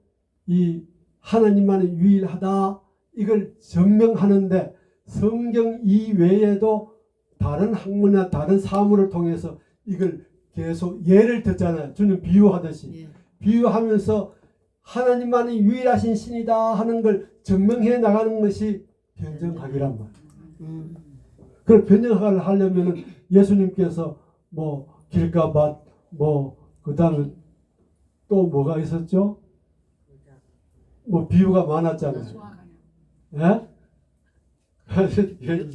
이 하나님만이 유일하다 이걸 증명하는데, 성경 이외에도 다른 학문이나 다른 사물을 통해서 이걸 계속 예를 듣잖아요. 주님 비유하듯이 비유하면서 하나님만이 유일하신 신이다 하는 걸 증명해 나가는 것이 변정학이란 말이에요. 그 변정학을 하려면은 예수님께서 뭐 길가 밭 뭐 그다음에 또 뭐가 있었죠? 뭐 비유가 많았잖아요. 예?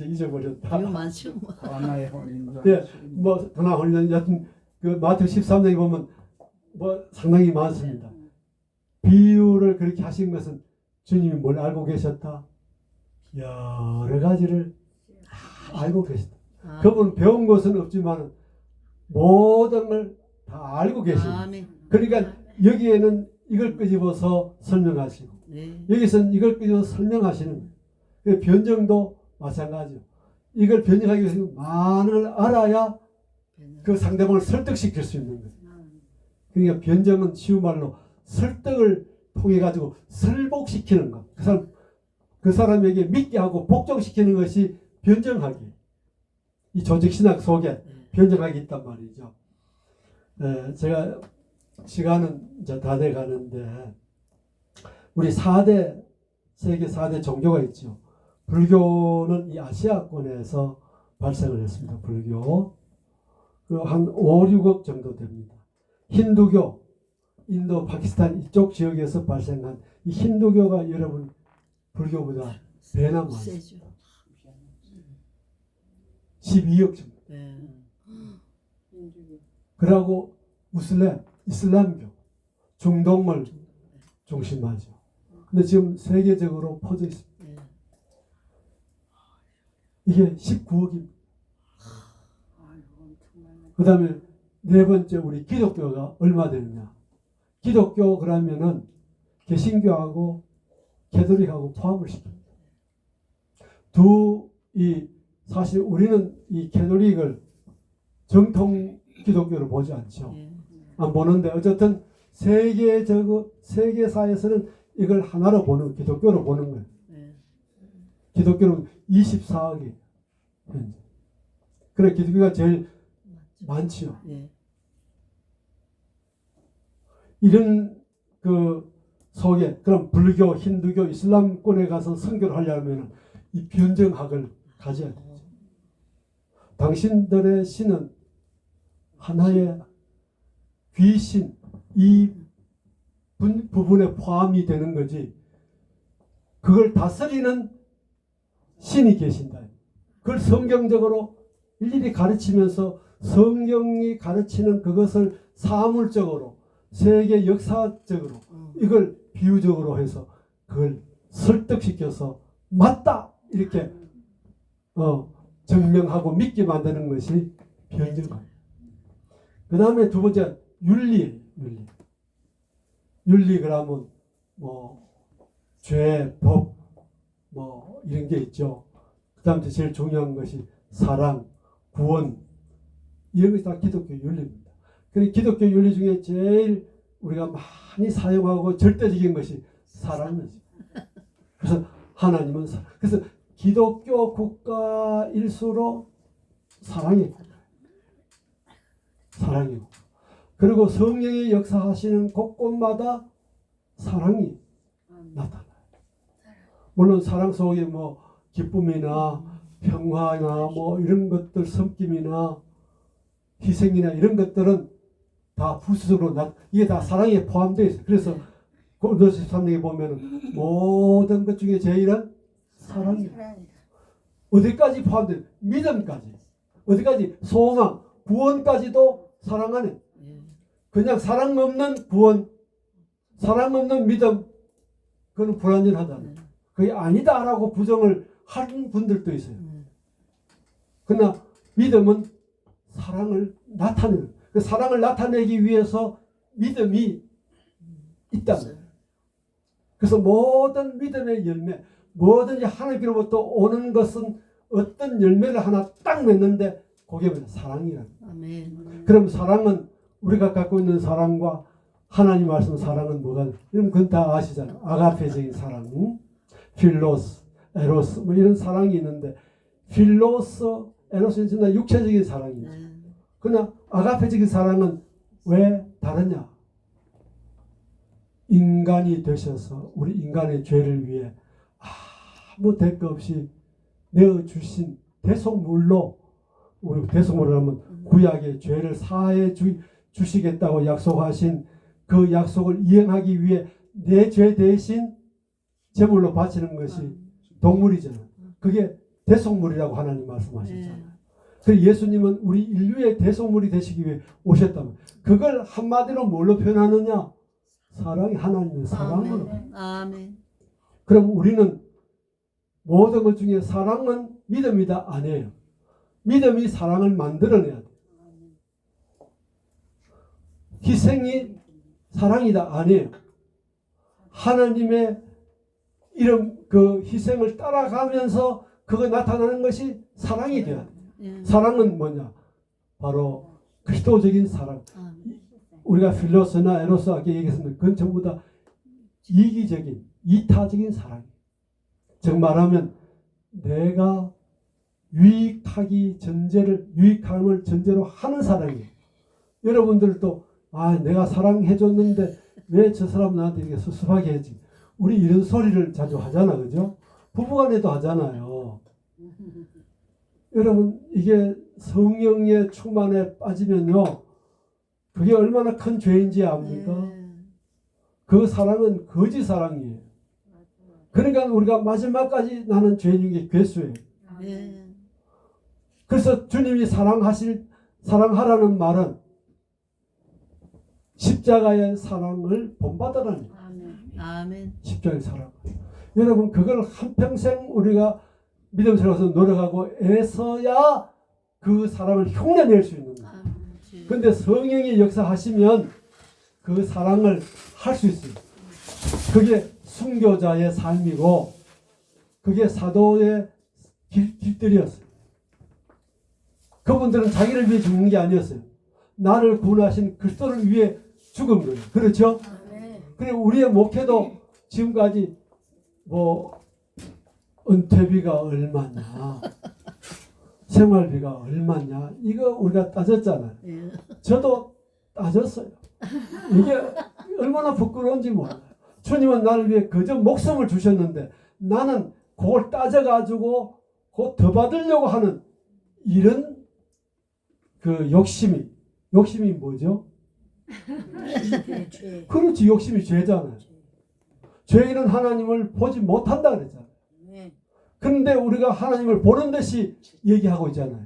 잊어버렸다. 비유 많죠. 하나의 혼인자. 네, 뭐 하나 혼인자 여튼 그 마태 13장에 보면 뭐 상당히 많습니다. 비유를 그렇게 하신 것은 주님이 뭘 알고 계셨다? 여러 가지를 다 알고 계셨다. 그분은 배운 것은 없지만 모든 걸 다 알고 계십니다. 그러니까 여기에는 이걸 끄집어서 설명하시고 여기서는 이걸 끄집어서 설명하시는 거예요. 변정도 마찬가지요. 이걸 변정하기 위해서 많은 걸 알아야 그 상대방을 설득시킬 수 있는 거예요. 그러니까 변정은 쉬운 말로 설득을 통해 가지고 설복시키는 것. 그 사람에게 믿게 하고 복종시키는 것이 변정학이에요. 이 조직신학 속에 변정학이 있단 말이죠. 제가 시간은 이제 다 돼 가는데, 우리 세계 4대 종교가 있죠. 불교는 이 아시아권에서 발생을 했습니다. 불교. 한 5, 6억 정도 됩니다. 힌두교, 인도, 파키스탄 이쪽 지역에서 발생한 이 힌두교가 여러분 불교보다 배나 많아요. 12억 정도. 그리고 무슬림, 이슬람교, 중동을 중심하죠. 근데 지금 세계적으로 퍼져 있습니다. 이게 19억입니다. 그 다음에 네 번째 우리 기독교가 얼마 되느냐. 기독교 그러면은 개신교하고 캐톨릭하고 포함을 시킵니다. 사실 우리는 이 캐톨릭을 정통 기독교로 보지 않죠. 안 보는데 어쨌든 세계사에서는 이걸 하나로 보는, 기독교로 보는 거예요. 기독교는 24억이에요. 현재. 그래 기독교가 제일 많지요. 이런 그 속에 그럼 불교, 힌두교, 이슬람권에 가서 선교를 하려면 이 변정학을 가져야 되죠. 당신들의 신은 하나의 귀신 이 부분에 포함이 되는 거지 그걸 다스리는 신이 계신다. 그걸 성경적으로 일일이 가르치면서 성경이 가르치는 그것을 사물적으로 세계 역사적으로 이걸 비유적으로 해서 그걸 설득시켜서 맞다 이렇게 증명하고 믿게 만드는 것이 변증입니다. 그 다음에 두 번째 윤리. 윤리 그러면 뭐 죄, 법 뭐 이런 게 있죠. 그 다음에 제일 중요한 것이 사랑, 구원 이런 것이 다 기독교 윤리입니다. 그래서 기독교 윤리 중에 제일 우리가 많이 사용하고 절대적인 것이 사랑이죠. 그래서 하나님은 사랑. 그래서 기독교 국가일수록 사랑이고 그리고 성령의 역사하시는 곳곳마다 사랑이 나타나요. 물론 사랑 속에 뭐 기쁨이나 평화나 뭐 이런 것들 섬김이나 희생이나 이런 것들은 다 부수적으로 이게 다 사랑에 포함되어 있어요. 그래서 고린도서 13장에 보면 모든 것 중에 제일은 사랑이에요. 어디까지 포함돼요? 믿음까지. 어디까지? 소망, 구원까지도 사랑 안에. 그냥 사랑 없는 구원, 사랑 없는 믿음, 그건 불완전하다. 그게 아니다라고 부정을 하는 분들도 있어요. 그러나 믿음은 사랑을 나타내는, 그 사랑을 나타내기 위해서 믿음이 있다는 거예요. 그래서 모든 믿음의 열매, 뭐든지 하나님께로부터 오는 것은 어떤 열매를 하나 딱 맺는데 그게 뭐냐? 사랑이라는 거예요. 아멘. 그럼 사랑은 우리가 갖고 있는 사랑과 하나님 말씀 사랑은 뭐가? 여러분 그건 다 아시잖아요. 아가페적인 사랑, 필로스, 에로스 뭐 이런 사랑이 있는데 필로스, 에로스는 진짜 육체적인 사랑이죠. 그러나 아가페적인 사랑은 왜 다르냐? 인간이 되셔서 우리 인간의 죄를 위해 아무 대가 없이 내어주신 대속물로, 우리 대속물을 하면 구약의 죄를 사해 주시겠다고 약속하신 그 약속을 이행하기 위해 내 죄 대신 제물로 바치는 것이 동물이잖아요. 그게 대속물이라고 하나님 말씀하셨잖아요. 그래서 예수님은 우리 인류의 대속물이 되시기 위해 오셨다면 그걸 한마디로 뭘로 표현하느냐? 사랑이 하나님의 사랑으로. 아멘. 그럼 우리는 모든 것 중에 사랑은 믿음이다 아니에요. 믿음이 사랑을 만들어내야 돼요. 희생이 사랑이다 아니에요. 하나님의 이런 그 희생을 따라가면서 그거 나타나는 것이 사랑이 돼야 돼요. 사랑은 뭐냐? 바로 그리스도적인 사랑. 우리가 필로스나 에로스 아까 얘기했습니다. 그건 전부 다 이기적인, 이타적인 사랑이에요. 즉 말하면 내가 유익함을 전제로 하는 사랑이에요. 여러분들도 내가 사랑해줬는데 왜 저 사람 나한테 이렇게 섭섭하게 했지? 우리 이런 소리를 자주 하잖아, 그죠? 부부간에도 하잖아요. 여러분 이게 성령의 충만에 빠지면요, 그게 얼마나 큰 죄인지 압니까? 그 사랑은 거짓 사랑이에요. 그러니까 우리가 마지막까지 나는 죄인인 게 괴수예요. 그래서 주님이 사랑하라는 말은 십자가의 사랑을 본받으라는 거예요. 아멘. 십자가의 사랑. 여러분 그걸 한평생 우리가 믿음 세워서 노력하고 애써야 그 사랑을 흉내낼 수 있는 거예요. 그런데 성령이 역사하시면 그 사랑을 할 수 있어요. 그게 순교자의 삶이고 그게 사도의 길들이었어요. 그분들은 자기를 위해 죽는 게 아니었어요. 나를 구원하신 그리스도를 위해 죽은 거예요. 그렇죠? 그리고 우리의 목회도 지금까지 뭐 은퇴비가 얼마냐, 생활비가 얼마냐, 이거 우리가 따졌잖아요. 저도 따졌어요. 이게 얼마나 부끄러운지 몰라요. 주님은 나를 위해 그저 목숨을 주셨는데 나는 그걸 따져가지고 그거 더 받으려고 하는 이런 그 욕심이 뭐죠? 죄. 그렇지, 욕심이 죄잖아요. 죄인은 하나님을 보지 못한다 그랬잖아요. 네. 그런데 우리가 하나님을 보는 듯이 얘기하고 있잖아요.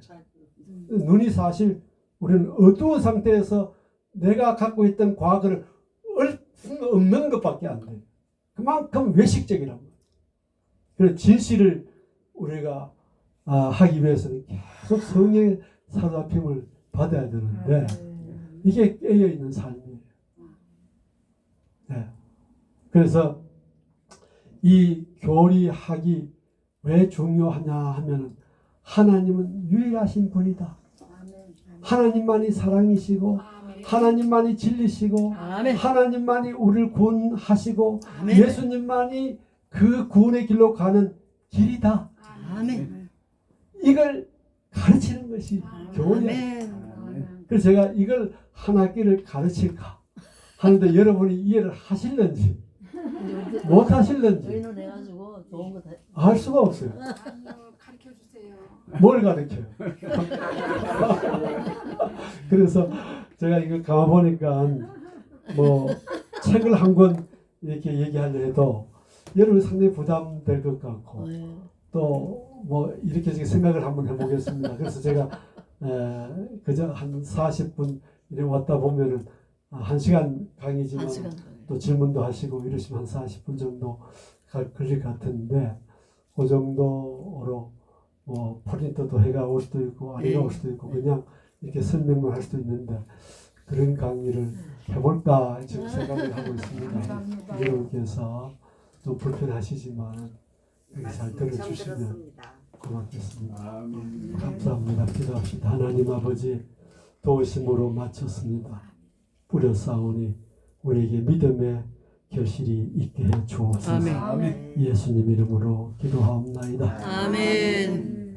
눈이 사실 우리는 어두운 상태에서 내가 갖고 있던 과거를 없는 것밖에 안 돼요. 그만큼 외식적이란 말이에요. 그래서 진실을 우리가 하기 위해서는 계속 성령의 사로잡힘을 받아야 되는데 이게 깨어있는 삶이에요. 네. 그래서 이 교리학이 왜 중요하냐 하면은 하나님은 유일하신 분이다. 하나님만이 사랑이시고 하나님만이 진리시고 아멘. 하나님만이 우리를 구원하시고 아멘. 예수님만이 그 구원의 길로 가는 길이다. 아멘. 이걸 가르치는 것이 교리예요. 아멘. 그래서 제가 이걸 한 학기를 가르칠까 하는데 여러분이 이해를 하실는지 못 하실는지 의논해가지고 좋은 거 다. 알 수가 없어요. 아니요, 가르쳐 주세요. 뭘 가르쳐요? 그래서 제가 이거 가만보니까 뭐 책을 한 권 이렇게 얘기하려 해도 여러분 상당히 부담될 것 같고 네. 또 뭐 이렇게 생각을 한번 해보겠습니다. 그래서 제가 그저 한 40분 이렇게 왔다 보면은 1시간 강의지만 1시간. 또 질문도 하시고 이러시면 한 40분 정도 걸릴 것 같은데 그 정도로 뭐 프린터도 해가 올 수도 있고 아니가 올 수도 있고 그냥 이렇게 설명만 할 수도 있는데 그런 강의를 해볼까 지금 생각을 하고 있습니다. 감사합니다. 여러분께서 좀 불편하시지만 이렇게 잘 들어주시면 고맙겠습니다. 아멘. 감사합니다. 기도합시다. 하나님 아버지 도우심으로 마쳤습니다. 뿌려싸우니 우리에게 믿음의 결실이 있게 해 주옵소서. 아멘. 아멘. 예수님 이름으로 기도하옵나이다. 아멘.